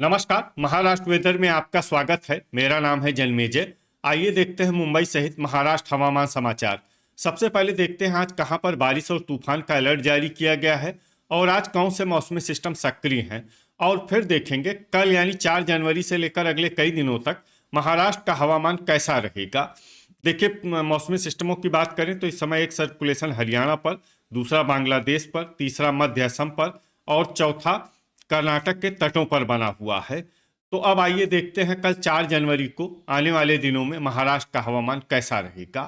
नमस्कार। महाराष्ट्र वेदर में आपका स्वागत है। मेरा नाम है जन्मेजय। आइए देखते हैं मुंबई सहित महाराष्ट्र हवामान समाचार। सबसे पहले देखते हैं आज कहां पर बारिश और तूफान का अलर्ट जारी किया गया है और आज कौन से मौसमी सिस्टम सक्रिय हैं। और फिर देखेंगे कल यानी 4 जनवरी से लेकर अगले कई दिनों तक महाराष्ट्र का हवामान कैसा रहेगा। देखिए, मौसमी सिस्टमों की बात करें तो इस समय एक सर्कुलेशन हरियाणा पर, दूसरा बांग्लादेश पर, तीसरा मध्य असम पर और चौथा कर्नाटक के तटों पर बना हुआ है। तो अब आइए देखते हैं कल 4 जनवरी को आने वाले दिनों में महाराष्ट्र का हवामान कैसा रहेगा।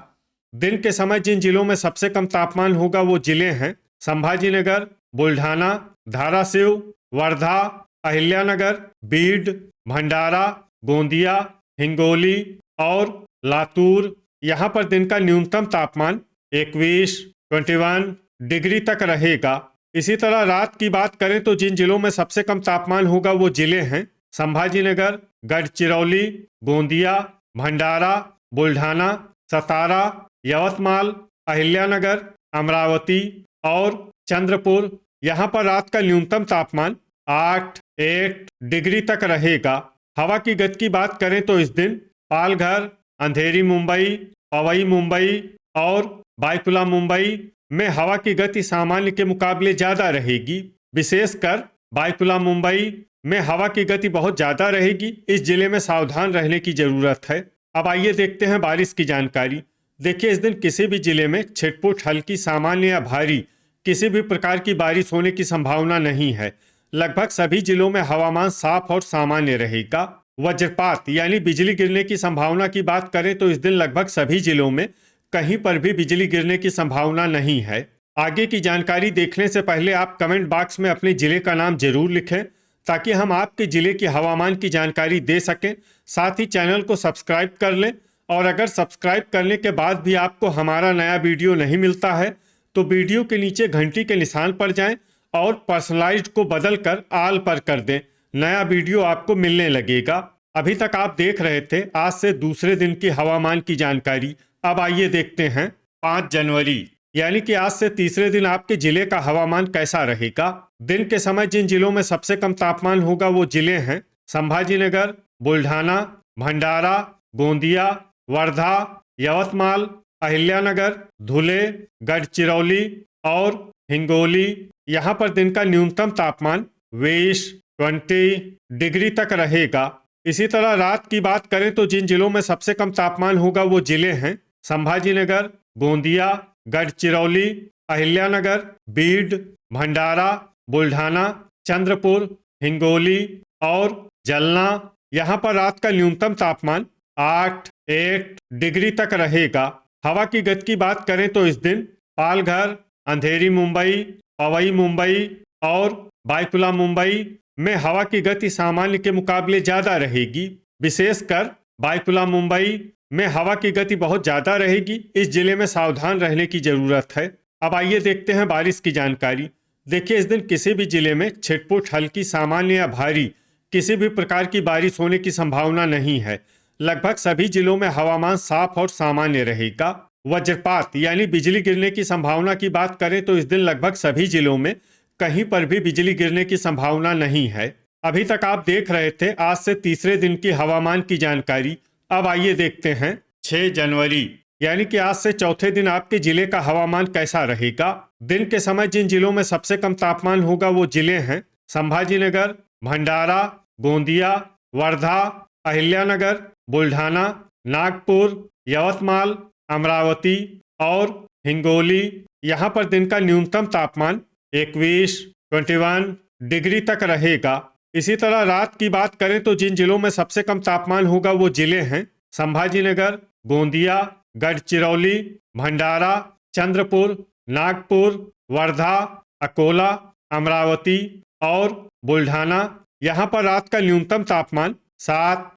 दिन के समय जिन जिलों में सबसे कम तापमान होगा वो जिले हैं संभाजीनगर, बुल्ढाना, धाराशिव, वर्धा, अहिल्यानगर, बीड, भंडारा, गोंदिया, हिंगोली और लातूर। यहाँ पर दिन का न्यूनतम तापमान 21, 21 डिग्री तक रहेगा। इसी तरह रात की बात करें तो जिन जिलों में सबसे कम तापमान होगा वो जिले हैं संभाजीनगर, गढ़चिरौली, गोंदिया, भंडारा, बुल्ढाना, सतारा, यवतमाल, अहिल्यानगर, अमरावती और चंद्रपुर। यहाँ पर रात का न्यूनतम तापमान 8 डिग्री तक रहेगा। हवा की गति की बात करें तो इस दिन पालघर, अंधेरी मुंबई, पवई मुंबई और बायकुला मुंबई में हवा की गति सामान्य के मुकाबले ज्यादा रहेगी। विशेषकर बायकुला मुंबई में हवा की गति बहुत ज्यादा रहेगी। इस जिले में सावधान रहने की जरूरत है। अब आइए देखते हैं बारिश की जानकारी। देखिए, इस दिन किसी भी जिले में छिटपुट, हल्की, सामान्य या भारी किसी भी प्रकार की बारिश होने की संभावना नहीं है। लगभग सभी जिलों में हवामान साफ और सामान्य रहेगा। वज्रपात यानी बिजली गिरने की संभावना की बात करें तो इस दिन लगभग सभी जिलों में कहीं पर भी बिजली गिरने की संभावना नहीं है। आगे की जानकारी देखने से पहले आप कमेंट बॉक्स में अपने जिले का नाम जरूर लिखें ताकि हम आपके जिले की हवामान की जानकारी दे सकें। साथ ही चैनल को सब्सक्राइब कर लें और अगर सब्सक्राइब करने के बाद भी आपको हमारा नया वीडियो नहीं मिलता है तो वीडियो के नीचे घंटी के निशान पर जाएं और पर्सनलाइज्ड को बदल कर आल पर कर दें। नया वीडियो आपको मिलने लगेगा। अभी तक आप देख रहे थे आज से दूसरे दिन की हवामान की जानकारी। अब आइए देखते हैं 5 जनवरी यानी कि आज से तीसरे दिन आपके जिले का हवामान कैसा रहेगा। दिन के समय जिन जिलों में सबसे कम तापमान होगा वो जिले हैं संभाजीनगर, बुल्ढाना, भंडारा, गोंदिया, वर्धा, यवतमाल, अहिल्यानगर, धुले, गढ़चिरौली और हिंगोली। यहाँ पर दिन का न्यूनतम तापमान 20 डिग्री तक रहेगा। इसी तरह रात की बात करें तो जिन जिलों में सबसे कम तापमान होगा वो जिले हैं संभाजीनगर, गोंदिया, गढ़चिरौली, अहिल्यानगर, बीड, भंडारा, बुल्ढाना, चंद्रपुर, हिंगोली और जलना। यहाँ पर रात का न्यूनतम तापमान 8 डिग्री तक रहेगा। हवा की गति की बात करें तो इस दिन पालघर, अंधेरी मुंबई, पवई मुंबई और बायकुला मुंबई में हवा की गति सामान्य के मुकाबले ज्यादा रहेगी। विशेषकर बायकुला मुंबई में हवा की गति बहुत ज्यादा रहेगी। इस जिले में सावधान रहने की जरूरत है। अब आइए देखते हैं बारिश की जानकारी। देखिए, इस दिन किसी भी जिले में छिटपुट, हल्की, सामान्य या भारी किसी भी प्रकार की बारिश होने की संभावना नहीं है। लगभग सभी जिलों में हवामान साफ और सामान्य रहेगा। वज्रपात यानी बिजली गिरने की संभावना की बात करें तो इस दिन लगभग सभी जिलों में कहीं पर भी बिजली गिरने की संभावना नहीं है। अभी तक आप देख रहे थे आज से तीसरे दिन की हवामान की जानकारी। अब आइए देखते हैं 6 जनवरी यानी कि आज से चौथे दिन आपके जिले का हवामान कैसा रहेगा। दिन के समय जिन जिलों में सबसे कम तापमान होगा वो जिले हैं संभाजीनगर, भंडारा, गोंदिया, वर्धा, अहिल्यानगर, बुल्ढाना, नागपुर, यवतमाल, अमरावती और हिंगोली। यहाँ पर दिन का न्यूनतम तापमान 21 डिग्री तक रहेगा। इसी तरह रात की बात करें तो जिन जिलों में सबसे कम तापमान होगा वो जिले हैं संभाजीनगर, गोंदिया, गढ़चिरौली, भंडारा, चंद्रपुर, नागपुर, वर्धा, अकोला, अमरावती और बुल्ढाना। यहाँ पर रात का न्यूनतम तापमान 7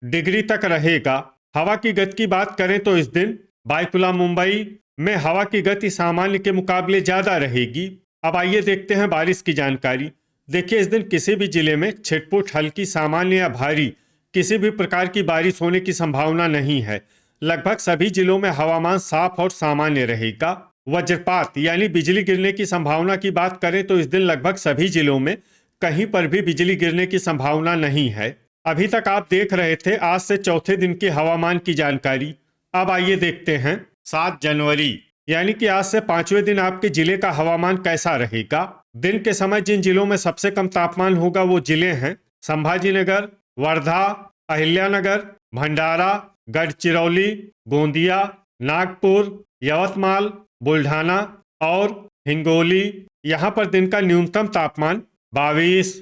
डिग्री तक रहेगा। हवा की गति की बात करें तो इस दिन बायकुला मुंबई में हवा की गति सामान्य के मुकाबले ज्यादा रहेगी। अब आइए देखते हैं बारिश की जानकारी। देखिए, इस दिन किसी भी जिले में छिटपुट, हल्की, सामान्य या भारी किसी भी प्रकार की बारिश होने की संभावना नहीं है। लगभग सभी जिलों में हवामान साफ और सामान्य रहेगा। वज्रपात यानी बिजली गिरने की संभावना की बात करें तो इस दिन लगभग सभी जिलों में कहीं पर भी बिजली गिरने की संभावना नहीं है। अभी तक आप देख रहे थे आज से चौथे दिन के हवामान की जानकारी। अब आइए देखते हैं 7 जनवरी यानी कि आज से 5वें दिन आपके जिले का हवामान कैसा रहेगा। दिन के समय जिन जिलों में सबसे कम तापमान होगा वो जिले हैं संभाजीनगर, वर्धा, अहिल्यानगर, भंडारा, गढ़चिरौली, गोंदिया, नागपुर, यवतमाल, बुल्ढाना और हिंगोली। यहाँ पर दिन का न्यूनतम तापमान 22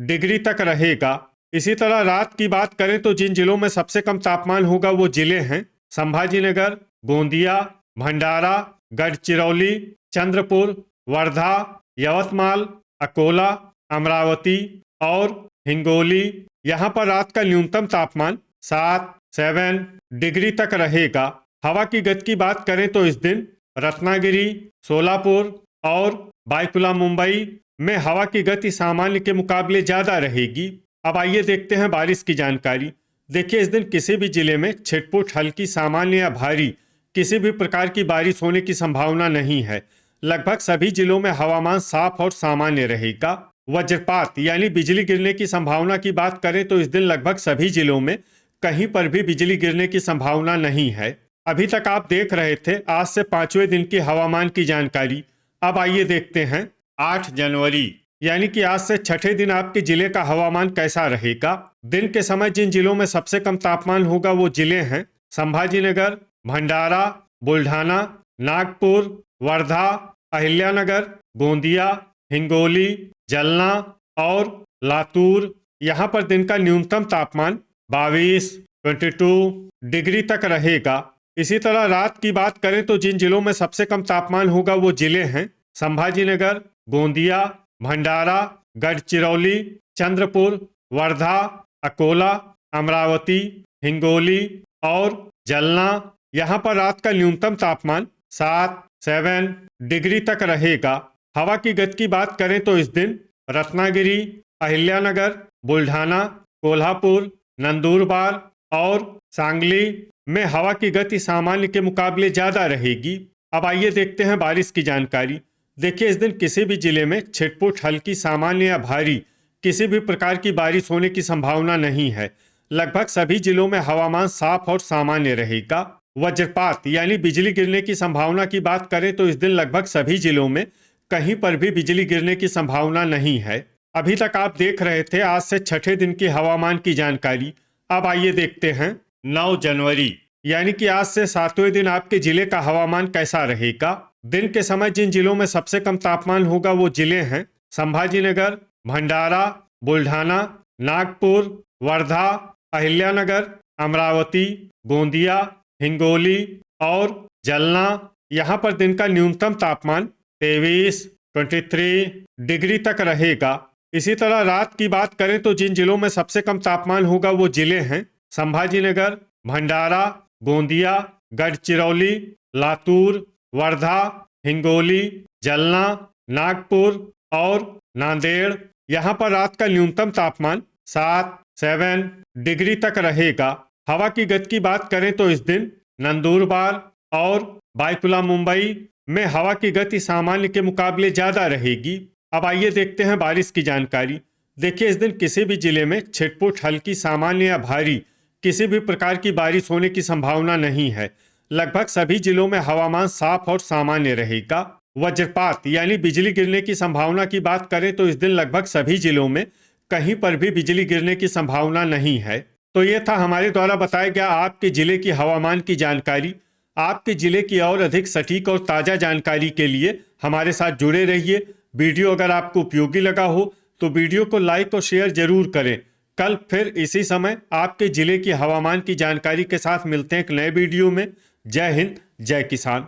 डिग्री तक रहेगा। इसी तरह रात की बात करें तो जिन जिलों में सबसे कम तापमान होगा वो जिले हैं संभाजीनगर, गोंदिया, भंडारा, गढ़चिरौली, चंद्रपुर, वर्धा, यवतमाल, अकोला, अमरावती और हिंगोली। यहाँ पर रात का न्यूनतम तापमान 7 डिग्री तक रहेगा। हवा की गति की बात करें तो इस दिन रत्नागिरी, सोलापुर और बायकुला मुंबई में हवा की गति सामान्य के मुकाबले ज्यादा रहेगी। अब आइए देखते हैं बारिश की जानकारी। देखिए इस दिन किसी भी जिले में छिटपुट हल्की सामान्य या भारी किसी भी प्रकार की बारिश होने की संभावना नहीं है। लगभग सभी जिलों में हवामान साफ और सामान्य रहेगा। वज्रपात यानी बिजली गिरने की संभावना की बात करें तो इस दिन लगभग सभी जिलों में कहीं पर भी बिजली गिरने की संभावना नहीं है। अभी तक आप देख रहे थे आज से 5वें दिन की हवामान की जानकारी। अब आइए देखते हैं 8 जनवरी यानी कि आज से छठे दिन आपके जिले का हवामान कैसा रहेगा। दिन के समय जिन जिलों में सबसे कम तापमान होगा वो जिले हैं संभाजीनगर, भंडारा, बुल्ढाना, नागपुर, वर्धा, अहिल्यानगर, गोंदिया, हिंगोली, जलना और लातूर। यहाँ पर दिन का न्यूनतम तापमान 22 डिग्री तक रहेगा। इसी तरह रात की बात करें तो जिन जिलों में सबसे कम तापमान होगा वो जिले हैं संभाजीनगर, गोंदिया, भंडारा, गढ़चिरौली, चंद्रपुर, वर्धा, अकोला, अमरावती, हिंगोली और जलना। यहाँ पर रात का न्यूनतम तापमान 7 डिग्री तक रहेगा। हवा की गति की बात करें तो इस दिन रत्नागिरी, अहिल्यानगर, बुल्ढाना, कोल्हापुर, नंदुरबार और सांगली में हवा की गति सामान्य के मुकाबले ज्यादा रहेगी। अब आइए देखते हैं बारिश की जानकारी। देखिए इस दिन किसी भी जिले में छिटपुट हल्की सामान्य या भारी किसी भी प्रकार की बारिश होने की संभावना नहीं है। लगभग सभी जिलों में हवामान साफ और सामान्य रहेगा। वज्रपात यानी बिजली गिरने की संभावना की बात करें तो इस दिन लगभग सभी जिलों में कहीं पर भी बिजली गिरने की संभावना नहीं है। अभी तक आप देख रहे थे आज से छठे दिन की हवामान की जानकारी। अब आइए देखते हैं 9 जनवरी यानी कि आज से 7वें दिन आपके जिले का हवामान कैसा रहेगा। दिन के समय जिन जिलों में सबसे कम तापमान होगा वो जिले हैं संभाजीनगर, भंडारा, बुल्ढाना, नागपुर, वर्धा, अहिल्यानगर, अमरावती, गोंदिया, हिंगोली और जलना। यहाँ पर दिन का न्यूनतम तापमान 23 डिग्री तक रहेगा। इसी तरह रात की बात करें तो जिन जिलों में सबसे कम तापमान होगा वो जिले हैं संभाजीनगर, भंडारा, गोंदिया, गढ़चिरौली, लातूर, वर्धा, हिंगोली, जलना, नागपुर और नांदेड़। यहाँ पर रात का न्यूनतम तापमान 7 डिग्री तक रहेगा। हवा की गति की बात करें तो इस दिन नंदुरबार और बायकुला मुंबई में हवा की गति सामान्य के मुकाबले ज्यादा रहेगी। अब आइए देखते हैं बारिश की जानकारी। देखिए इस दिन किसी भी जिले में छिटपुट हल्की सामान्य या भारी किसी भी प्रकार की बारिश होने की संभावना नहीं है। लगभग सभी जिलों में हवामान साफ और सामान्य रहेगा। वज्रपात यानी बिजली गिरने की संभावना की बात करें तो इस दिन लगभग सभी जिलों में कहीं पर भी बिजली गिरने की संभावना नहीं है। तो ये था हमारे द्वारा बताया गया आपके जिले की हवामान की जानकारी। आपके जिले की और अधिक सटीक और ताज़ा जानकारी के लिए हमारे साथ जुड़े रहिए। वीडियो अगर आपको उपयोगी लगा हो तो वीडियो को लाइक और शेयर जरूर करें। कल फिर इसी समय आपके जिले की हवामान की जानकारी के साथ मिलते हैं एक नए वीडियो में। जय हिंद, जय किसान।